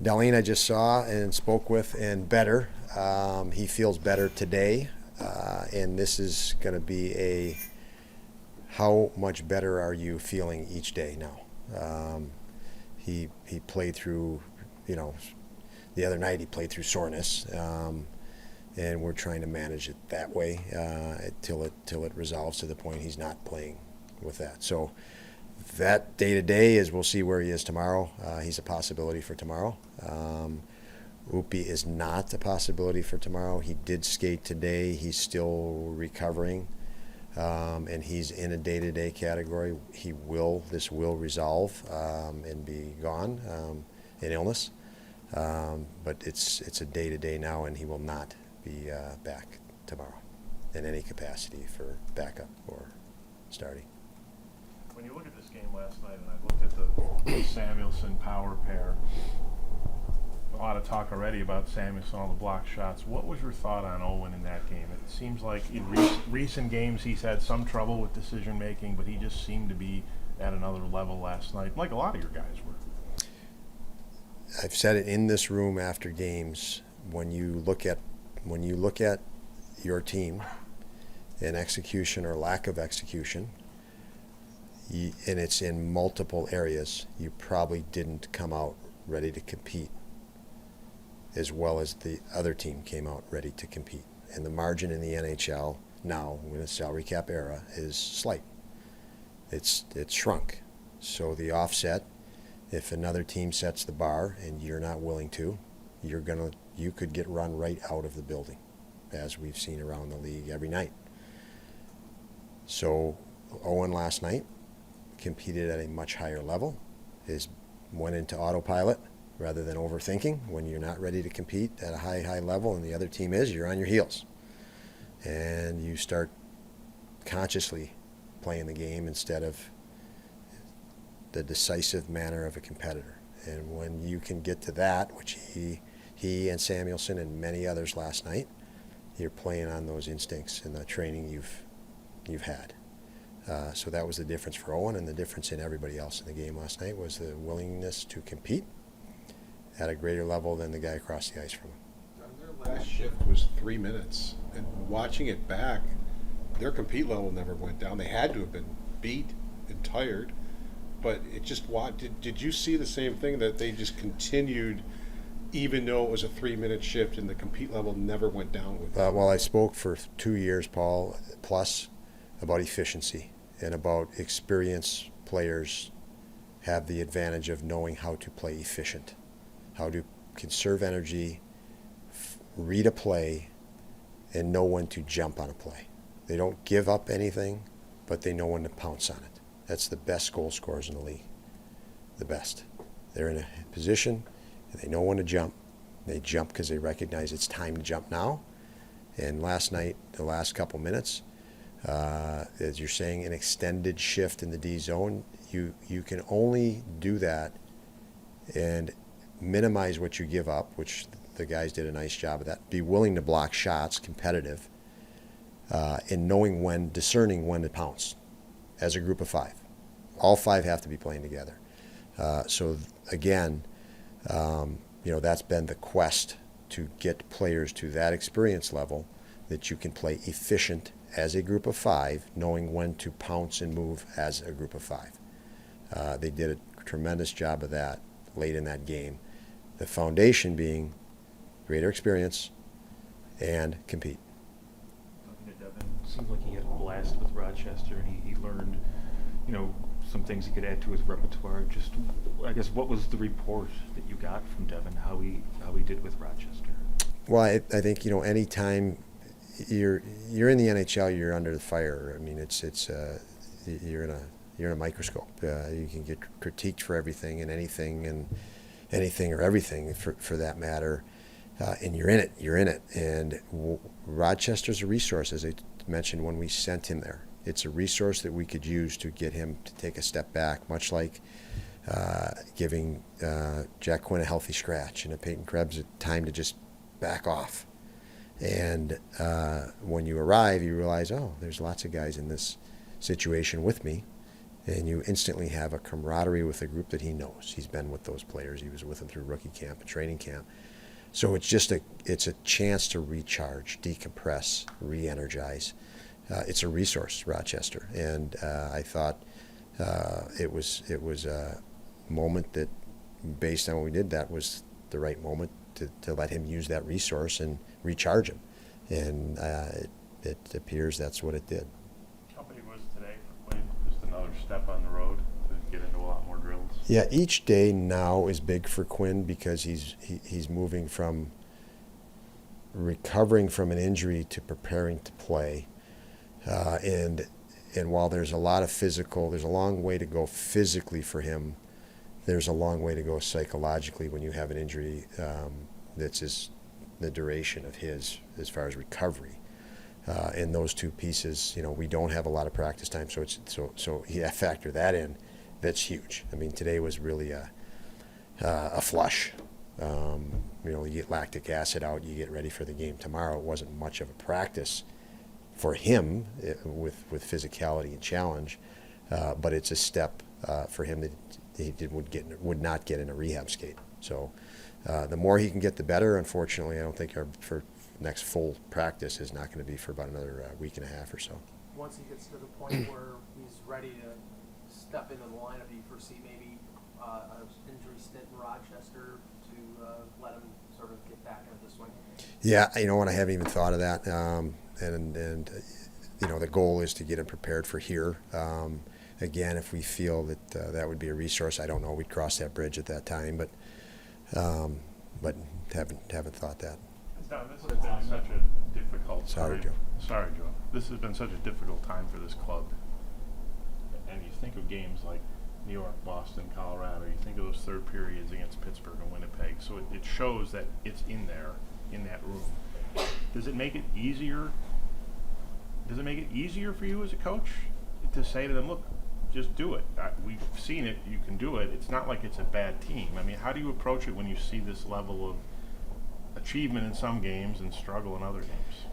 Dahlin I just saw and spoke with, and better. He feels better today, and this is going to be a how much better are you feeling each day now. He played through, the other night he played through soreness, and we're trying to manage it that way till it resolves to the point he's not playing with that. So that day to day is we'll see where he is tomorrow. He's a possibility for tomorrow. Upi is not a possibility for tomorrow. He did skate today. He's still recovering, and he's in a day-to-day category. This will resolve and be gone in illness, but it's a day-to-day now, and he will not be back tomorrow in any capacity for backup or starting. When you look at this game last night, and I looked at the Samuelsson power pair, a lot of talk already about Samuelsson, all the block shots. What was your thought on Owen in that game? It seems like in recent games he's had some trouble with decision making, but he just seemed to be at another level last night, like a lot of your guys were. I've said it in this room after games. When you look at your team and execution or lack of execution, and it's in multiple areas, you probably didn't come out ready to compete as well as the other team came out ready to compete. And the margin in the NHL now, in a salary cap era, is slight. It's shrunk. So the offset, if another team sets the bar and you're not willing to, you could get run right out of the building, as we've seen around the league every night. So Owen last night competed at a much higher level. Went into autopilot rather than overthinking. When you're not ready to compete at a high level and the other team is, you're on your heels. And you start consciously playing the game instead of the decisive manner of a competitor. And when you can get to that, which he and Samuelsson and many others last night, you're playing on those instincts and the training you've had. So that was the difference for Owen, and the difference in everybody else in the game last night was the willingness to compete at a greater level than the guy across the ice from him. Their last shift was 3 minutes, and watching it back, their compete level never went down. They had to have been beat and tired, but it just did you see the same thing, that they just continued even though it was a 3-minute shift and the compete level never went down with them? Well, I spoke for 2 years, Paul, plus about efficiency and about experienced players have the advantage of knowing how to play efficient, how to conserve energy, read a play, and know when to jump on a play. They don't give up anything, but they know when to pounce on it. That's the best goal scorers in the league, the best. They're in a position, and they know when to jump. They jump because they recognize it's time to jump now. And last night, the last couple minutes, as you're saying, an extended shift in the D zone, you can only do that and minimize what you give up, which the guys did a nice job of that. Be willing to block shots, competitive, and discerning when to pounce as a group of five. All five have to be playing together. So again, that's been the quest to get players to that experience level that you can play efficient as a group of five, knowing when to pounce and move as a group of five. They did a tremendous job of that late in that game. The foundation being greater experience and compete. Talking to Devin, seems like he had a blast with Rochester, and he learned, some things he could add to his repertoire. Just, I guess, what was the report that you got from Devin, how he did with Rochester? Well, I think anytime you're in the NHL, you're under the fire. I mean, you're in a microscope. You can get critiqued for everything and anything or everything for that matter, and you're in it. And Rochester's a resource, as I mentioned when we sent him there. It's a resource that we could use to get him to take a step back, much like giving Jack Quinn a healthy scratch and a Peyton Krebs a time to just back off. And when you arrive, you realize, there's lots of guys in this situation with me, And you instantly have a camaraderie with a group that he knows. He's been with those players. He was with them through rookie camp and training camp. So it's a chance to recharge, decompress, re-energize. It's a resource, Rochester, and I thought it was a moment that, based on what we did, that was the right moment to let him use that resource and recharge him, and it appears that's what it did. How big was today for Quinn? Just another step on the road to get into a lot more drills. Yeah, each day now is big for Quinn because he's moving from recovering from an injury to preparing to play. And while there's a lot of there's a long way to go physically for him, there's a long way to go psychologically when you have an injury that's the duration of his as far as recovery. And those two pieces, we don't have a lot of practice time, so yeah, factor that in. That's huge. I mean, today was really a flush. You get lactic acid out, you get ready for the game tomorrow. It wasn't much of a practice for him with physicality and challenge, but it's a step for him that he would not get in a rehab skate. So the more he can get, the better. Unfortunately, I don't think our next full practice is not going to be for about another week and a half or so. Once he gets to the point where he's ready to step into the lineup, do you foresee maybe an injury stint in Rochester to let him sort of get back into the swing? Yeah, you know what? I haven't even thought of that. And the goal is to get him prepared for here. Again, if we feel that that would be a resource, I don't know. We'd cross that bridge at that time, but haven't thought that. Don, this has been such a difficult Sorry, time. Joe. Sorry, Joe. This has been such a difficult time for this club. And you think of games like New York, Boston, Colorado. You think of those third periods against Pittsburgh and Winnipeg. So it shows that it's in there, in that room. Does it make it easier? Does it make it easier for you as a coach to say to them, look, just do it? We've seen it. You can do it. It's not like it's a bad team. I mean, how do you approach it when you see this level of achievement in some games and struggle in other games?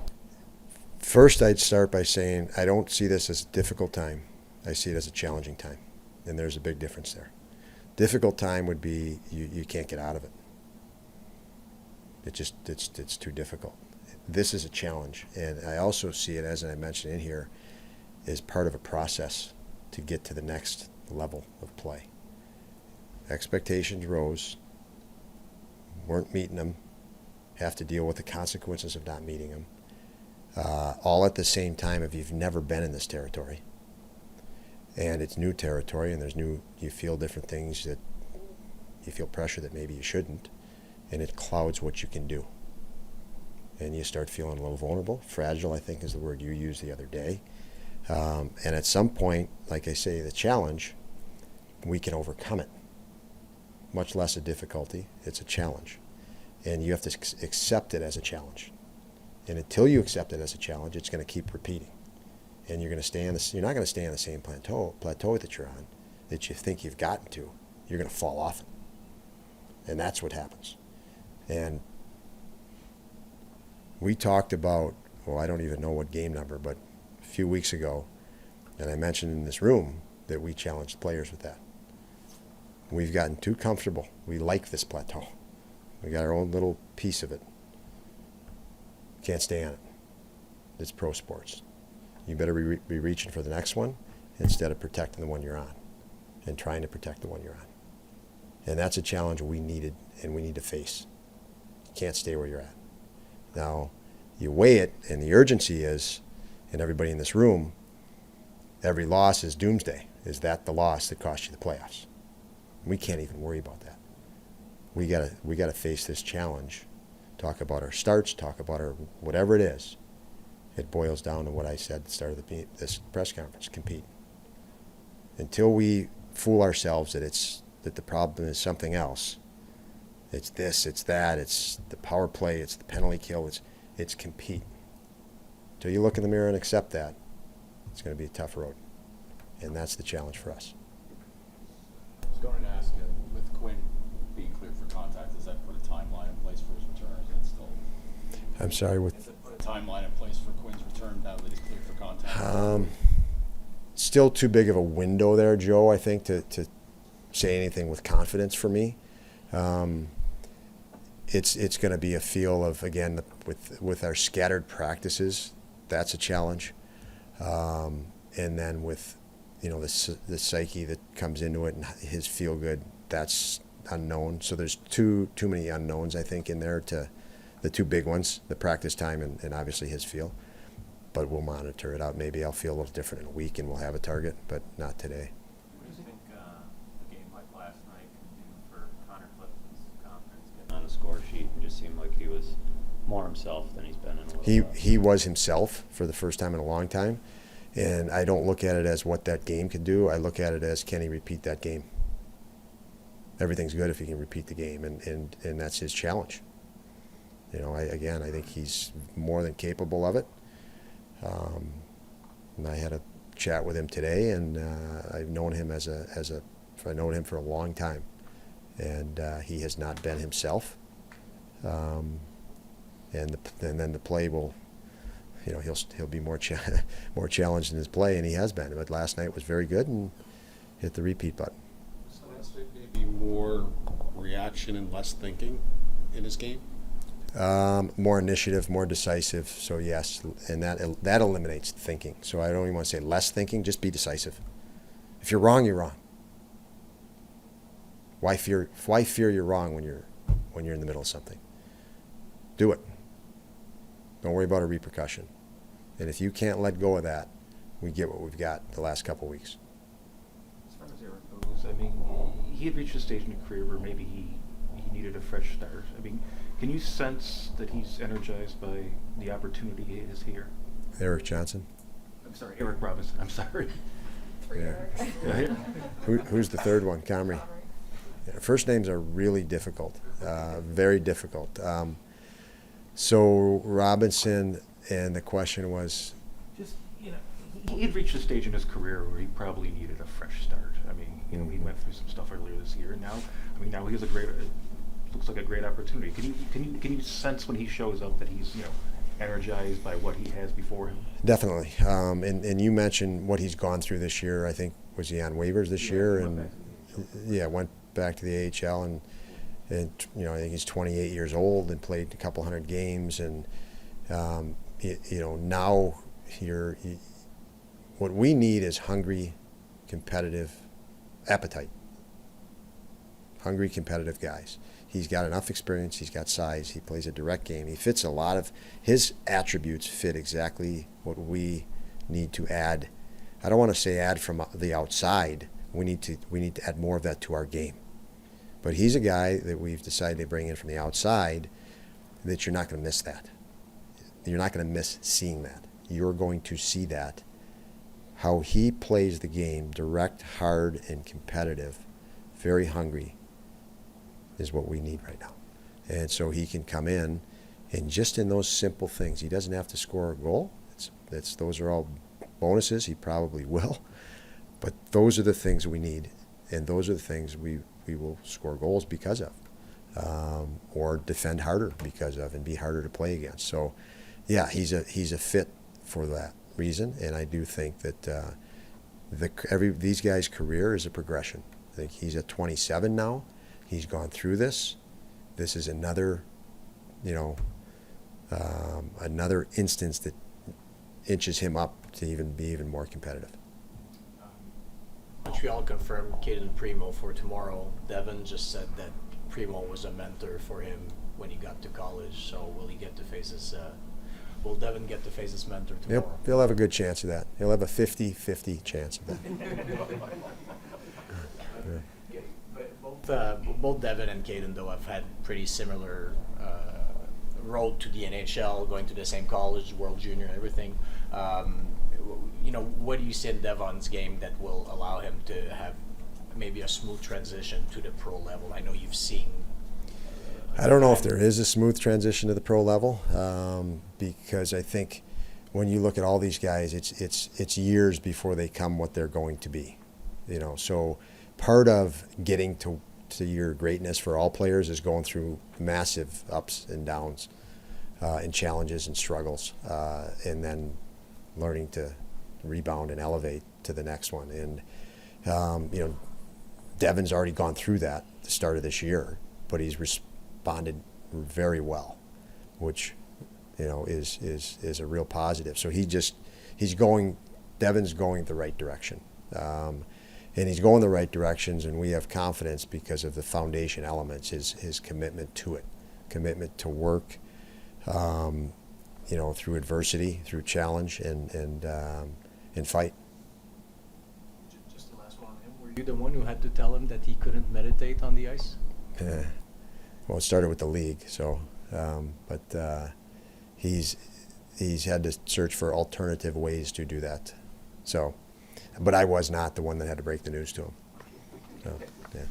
First, I'd start by saying I don't see this as a difficult time. I see it as a challenging time, and there's a big difference there. Difficult time would be you can't get out of it. It's too difficult. This is a challenge, and I also see it, as I mentioned in here, as part of a process to get to the next level of play. Expectations rose, weren't meeting them, have to deal with the consequences of not meeting them, all at the same time if you've never been in this territory. And it's new territory, and you feel different things, that you feel pressure that maybe you shouldn't, and it clouds what you can do. And you start feeling a little vulnerable. Fragile, I think, is the word you used the other day. And at some point, like I say, the challenge, we can overcome it. Much less a difficulty, it's a challenge. And you have to accept it as a challenge. And until you accept it as a challenge, it's going to keep repeating. And you're not going to stay on the same plateau that you're on, that you think you've gotten to. You're going to fall off it. And that's what happens. And we talked about, I don't even know what game number, but a few weeks ago, and I mentioned in this room that we challenged players with that. We've gotten too comfortable. We like this plateau. We got our own little piece of it. Can't stay on it. It's pro sports. You better be reaching for the next one instead of protecting the one you're on and trying to protect the one you're on. And that's a challenge we needed and we need to face. You can't stay where you're at. Now, you weigh it, and the urgency is, and everybody in this room, every loss is doomsday. Is that the loss that cost you the playoffs? We can't even worry about that. We gotta face this challenge. Talk about our starts, talk about our whatever it is. It boils down to what I said at the start of this press conference: compete. Until we fool ourselves that the problem is something else. It's this, it's that, it's the power play, it's the penalty kill, it's compete. Until you look in the mirror and accept that, it's going to be a tough road. And that's the challenge for us. I was going to ask you, with Quinn being cleared for contact, does that put a timeline in place for his return? Or is that still? I'm sorry, Does it put a timeline in place for Quinn's return now that he's cleared for contact? still too big of a window there, Joe, I think, to say anything with confidence for me. It's going to be a feel of, again, with our scattered practices, that's a challenge. And then with, the psyche that comes into it and his feel good, that's unknown. So there's too many unknowns, I think, in there, to the two big ones, the practice time and obviously his feel. But we'll monitor it out. Maybe I'll feel a little different in a week and we'll have a target, but not today. What do you think a game like last night can do for Connor Clifton's confidence getting on the score sheet? It just seemed like he was more himself than he's been in a little while. He was himself for the first time in a long time, and I don't look at it as what that game can do. I look at it as, can he repeat that game? Everything's good if he can repeat the game, and that's his challenge. I think he's more than capable of it. And I had a chat with him today, and I've known him I've known him for a long time, and he has not been himself. And then the play will, he'll be more challenged in his play, and he has been. But last night was very good and hit the repeat button. So that's maybe more reaction and less thinking in his game. More initiative, more decisive. So yes, and that eliminates thinking. So I don't even want to say less thinking. Just be decisive. If you're wrong, you're wrong. Why fear you're wrong when you're in the middle of something? Do it. Don't worry about a repercussion. And if you can't let go of that, we get what we've got the last couple weeks. As far as Eric goes, I mean, he had reached a stage in his career where maybe he needed a fresh start. I mean, can you sense that he's energized by the opportunity he has here? Eric Johnson. I'm sorry, Eric Robinson. I'm sorry. Yeah. Who's the third one? Comrie. Yeah, first names are really difficult, very difficult. So Robinson, and the question was, Just, he had reached a stage in his career where he probably needed a fresh start. I mean, he went through some stuff earlier this year, and now he has looks like a great opportunity. Can you sense when he shows up that he's energized by what he has before him? Definitely. And you mentioned what he's gone through this year. I think, was he on waivers this year? And went back to the AHL, and I think he's 28 years old and played a couple hundred games, and now what we need is hungry, competitive appetite. Hungry, competitive guys. He's got enough experience. He's got size. He plays a direct game. He fits a lot of his attributes. Fit exactly what we need to add. I don't want to say add from the outside. We need to add more of that to our game. But he's a guy that we've decided to bring in from the outside. That you're not going to miss that. You're not going to miss seeing that. You're going to see that. How he plays the game, direct, hard, and competitive, very hungry, is what we need right now. And so he can come in, and just in those simple things, he doesn't have to score a goal. Those are all bonuses. He probably will. But those are the things we need, and those are the things we will score goals because of, or defend harder because of, and be harder to play against. So, yeah, he's a fit for that reason, and I do think that these guys' career is a progression. I think he's at 27 now. He's gone through this. This is another, another instance that inches him up to be even more competitive. Montreal confirmed Caden Primo for tomorrow. Devin just said that Primo was a mentor for him when he got to college. So will he get to face his? Will Devin get to face his mentor tomorrow? He'll have a good chance of that. He'll have a 50-50 chance of that. Both Devin and Caden, though, have had pretty similar road to the NHL, going to the same college, World Junior, and everything. What do you see in Devon's game that will allow him to have maybe a smooth transition to the pro level? I know you've seen. I don't know if there is a smooth transition to the pro level, because I think when you look at all these guys, it's years before they come what they're going to be. So part of getting to your greatness for all players is going through massive ups and downs, and challenges and struggles, and then learning to rebound and elevate to the next one. And you know, Devin's already gone through that at the start of this year, but he's responded very well, which, you know, is a real positive. So Devin's going the right direction. And he's going the right directions, and we have confidence because of the foundation elements, his commitment to it, commitment to work, you know, through adversity, through challenge, and fight. Just the last one. Were you the one who had to tell him that he couldn't meditate on the ice? Well, it started with the league, so, but he's had to search for alternative ways to do that. So, but I was not the one that had to break the news to him. So, yeah.